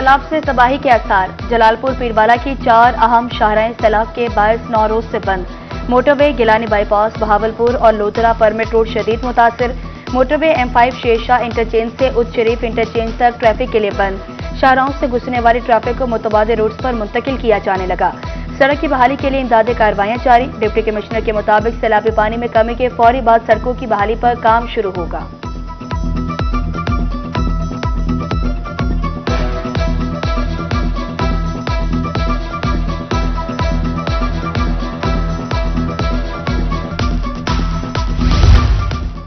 सैलाब से तबाही के आसार। जलालपुर पीरवाला की 4 अहम शाहराहें सैलाब के बायस 9 रोज से बंद। मोटरवे गिलानी बाईपास, बहावलपुर और लोधरा परमिट रोड शदीद मुतासिर। मोटरवे M5 शेरशाह इंटरचेंज से उच्च शरीफ इंटरचेंज तक ट्रैफिक के लिए बंद। शाहराहों से घुसने वाली ट्रैफिक को मुतबादिल रूट्स पर मुंतकिल किया जाने लगा। सड़क की बहाली के लिए इमदादी कार्रवाइयां जारी। डिप्टी कमिश्नर के मुताबिक सैलाबी पानी में कमी के फौरी बाद सड़कों की बहाली पर काम शुरू होगा।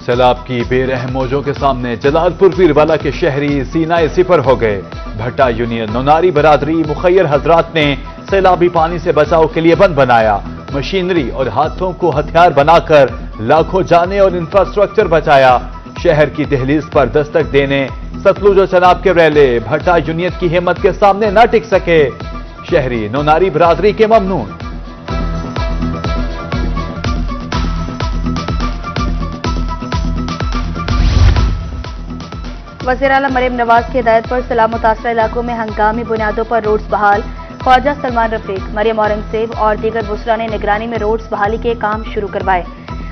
सैलाब की बेरहम मौजों के सामने जलालपुर पीरवाला के शहरी सीनाए सिपर हो गए। भट्टा यूनियन, नोनारी बरादरी, मुखैर हजरात ने सैलाबी पानी से बचाव के लिए बंद बनाया। मशीनरी और हाथों को हथियार बनाकर लाखों जाने और इंफ्रास्ट्रक्चर बचाया। शहर की दहलीज पर दस्तक देने सतलुज और चनाब के रैले भट्टा यूनियन की हिम्मत के सामने न टिक सके। शहरी नोनारी बरादरी के ममनून। वज़ीर आला मरीम नवाज की हिदायत पर सैलाब मुतासर इलाकों में हंगामी बुनियादों पर रोड्स बहाल। ख्वाजा सलमान रफीक, मरियम औरंगजेब और दीगर वुज़रा ने निगरानी में रोड्स बहाली के काम शुरू करवाए।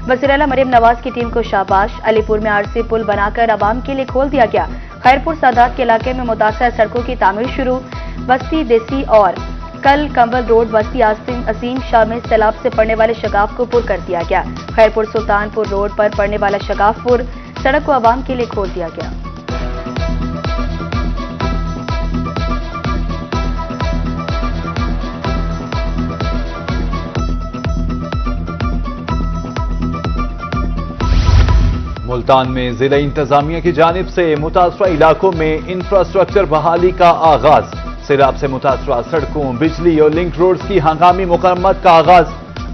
वज़ीर आला मरीम नवाज की टीम को शाबाश। अलीपुर में आरसी पुल बनाकर आवाम के लिए खोल दिया गया। खैरपुर सादात के इलाके में मुतासर सड़कों की तामीर शुरू। बस्ती देसी और कल कंबल रोड बस्ती असीम शाह में सैलाब से पड़ने वाले शगाफ को पुर कर दिया गया। खैरपुर सुल्तानपुर रोड पर पड़ने वाला शगाफपुर सड़क को आवाम के लिए खोल दिया गया। मुल्तान में जिला इंतजामिया की जानिब से मुतासरा इलाकों में इंफ्रास्ट्रक्चर बहाली का आगाज। सैलाब से मुतासरा सड़कों, बिजली और लिंक रोड्स की हंगामी मुकम्मत का आगाज।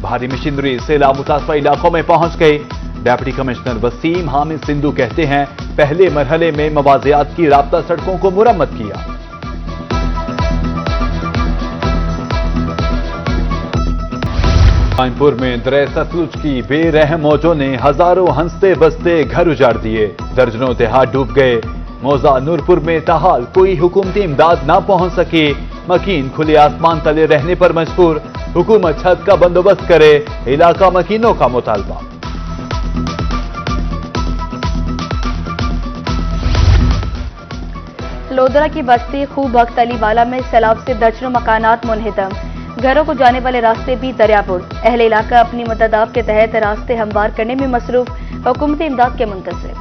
भारी मशीनरी सैलाब मुतासरा इलाकों में पहुंच गई। डिप्टी कमिश्नर वसीम हामिद सिंधु कहते हैं, पहले मरहले में मवाजियात की राब्ता सड़कों को मुरम्मत किया। कानपुर में दरिया सतलुज की बेरहम मौजों ने हजारों हंसते बसते घर उजाड़ दिए। दर्जनों देहात डूब गए। मौजा नूरपुर में ताहाल कोई हुकूमती इमदाद ना पहुंच सकी। मकीन खुले आसमान तले रहने पर मजबूर। हुकूमत छत का बंदोबस्त करे, इलाका मकीनों का मुतालबा। लोधरा की बस्ती खूब वक्त अलीवाला में सैलाब से दर्जनों मकानात मुनहदम। घरों को जाने वाले रास्ते भी दरियापुर। अहले इलाका अपनी मददाब के तहत रास्ते हमवार करने में मसरूफ। हुकूमती इमदाद के मुंतज़िर।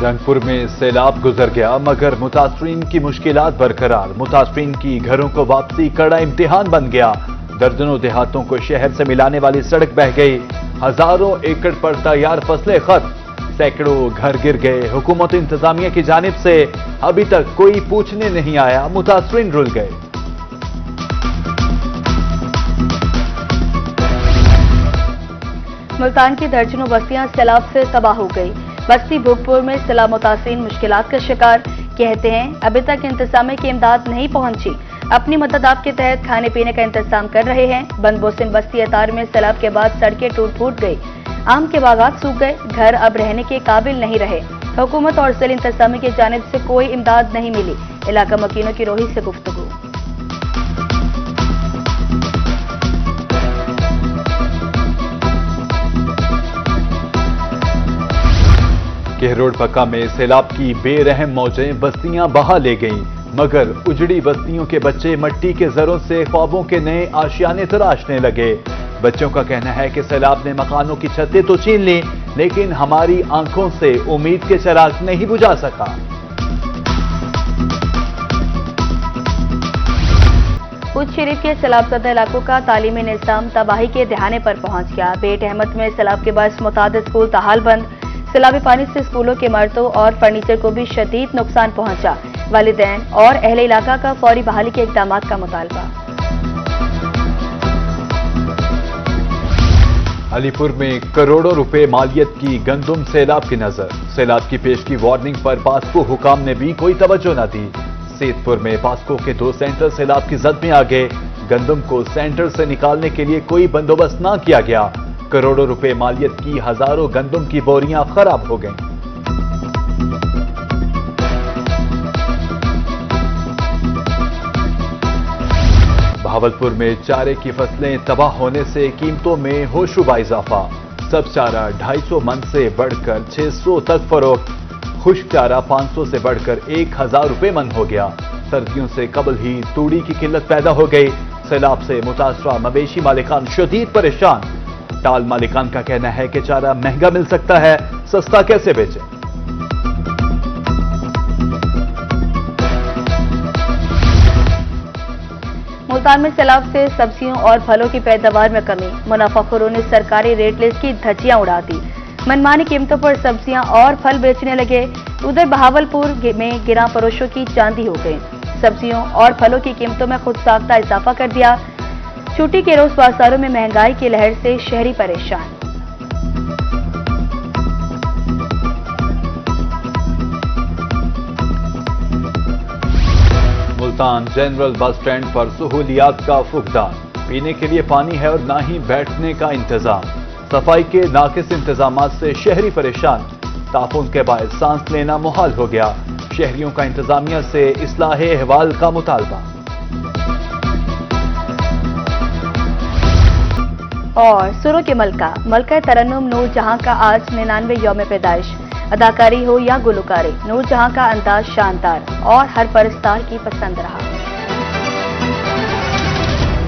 रंगपुर में सैलाब गुजर गया मगर मुतासरीन की मुश्किलात बरकरार। मुतासरीन की घरों को वापसी कड़ा इम्तिहान बन गया। दर्जनों देहातों को शहर से मिलाने वाली सड़क बह गई। हजारों एकड़ पर तैयार फसलें खत्म। सैकड़ों घर गिर गए। हुकूमत इंतजामिया की जानिब से अभी तक कोई पूछने नहीं आया। मुतासरीन रुल गए। मुल्तान की दर्जनों बस्तियां सैलाब से तबाह हो गई। बस्ती भूखपुर में सैलाब मुतासरीन मुश्किलात का शिकार। कहते हैं, अभी तक इंतजामिया की इमदाद नहीं पहुंची। अपनी मददाब के तहत खाने पीने का इंतजाम कर रहे हैं। बंदबोसिन बस्ती अतार में सैलाब के बाद सड़कें टूट फूट गई। आम के बागात सूख गए। घर अब रहने के काबिल नहीं रहे। हुकूमत और जिला इंतजामिया की जानिब से कोई इमदाद नहीं मिली। इलाका मकीनों की रोही से गुफ्तगू। केहरोड पक्का में सैलाब की बेरहम मौजें बस्तियां बहा ले गईं, मगर उजड़ी बस्तियों के बच्चे मट्टी के जरों से ख्वाबों के नए आशियाने तराशने लगे। बच्चों का कहना है कि सैलाब ने मकानों की छतें तो छीन ली, लेकिन हमारी आंखों से उम्मीद के चिराग नहीं बुझा सका। उच्च शरीफ के सैलाबज़दा इलाकों का तालीमी निज़ाम तबाही के दहाने पर पहुंच गया। बेट अहमद में सैलाब के बाद मुतादिद स्कूल ताहाल बंद। सैलाबी पानी से स्कूलों के इमारतों और फर्नीचर को भी शदीद नुकसान पहुंचा। वालिदैन और अहले इलाका का फौरी बहाली के इक़दाम का मुतालबा। अलीपुर में करोड़ों रुपए मालियत की गंदुम सैलाब की नजर। सैलाब की पेश की वार्निंग पर बास्को हुकाम ने भी कोई तवज्जो न दी। सेतपुर में बास्को के 2 सेंटर सैलाब की जद में आ गए। गंदुम को सेंटर से निकालने के लिए कोई बंदोबस्त न किया गया। करोड़ों रुपए मालियत की हजारों गंदुम की बोरियां खराब हो गईं। बहावलपुर में चारे की फसलें तबाह होने से कीमतों में होशरुबा इजाफा। सब चारा 250 मन से बढ़कर 600 तक फरोख्त। खुश्क चारा 500 से बढ़कर 1000 रुपए मन हो गया। सर्दियों से कबल ही तूड़ी की किल्लत पैदा हो गई। सैलाब से मुतासरा मवेशी मालिकान शदीद परेशान। टाल मालिकान का कहना है कि चारा महंगा मिल सकता है, सस्ता कैसे बेचें। मुल्तान में सैलाब से सब्जियों और फलों की पैदावार में कमी। मुनाफाखोरों ने सरकारी रेट लिस्ट की धज्जियां उड़ा दी। मनमानी कीमतों पर सब्जियां और फल बेचने लगे। उधर बहावलपुर में गिरा फरोशों की चांदी हो गई। सब्जियों और फलों की कीमतों में खुद साख्ता इजाफा कर दिया। छुट्टी के रोज बाजारों में महंगाई की लहर से शहरी परेशान। मुल्तान जनरल बस स्टैंड पर सहूलियात का फुकदान। पीने के लिए पानी है और ना ही बैठने का इंतजाम। सफाई के नाकिस इंतजामात से शहरी परेशान। ताफून के बाद सांस लेना मुहाल हो गया। शहरियों का इंतजामिया से इस्लाहे अहवाल का मुतालबा। और सुरों के मलका तरन्नुम नूर जहां का आज 99 यौम पैदाइश। अदाकारी हो या गुलकारी, नूर जहां का अंदाज शानदार और हर परस्तार की पसंद रहा।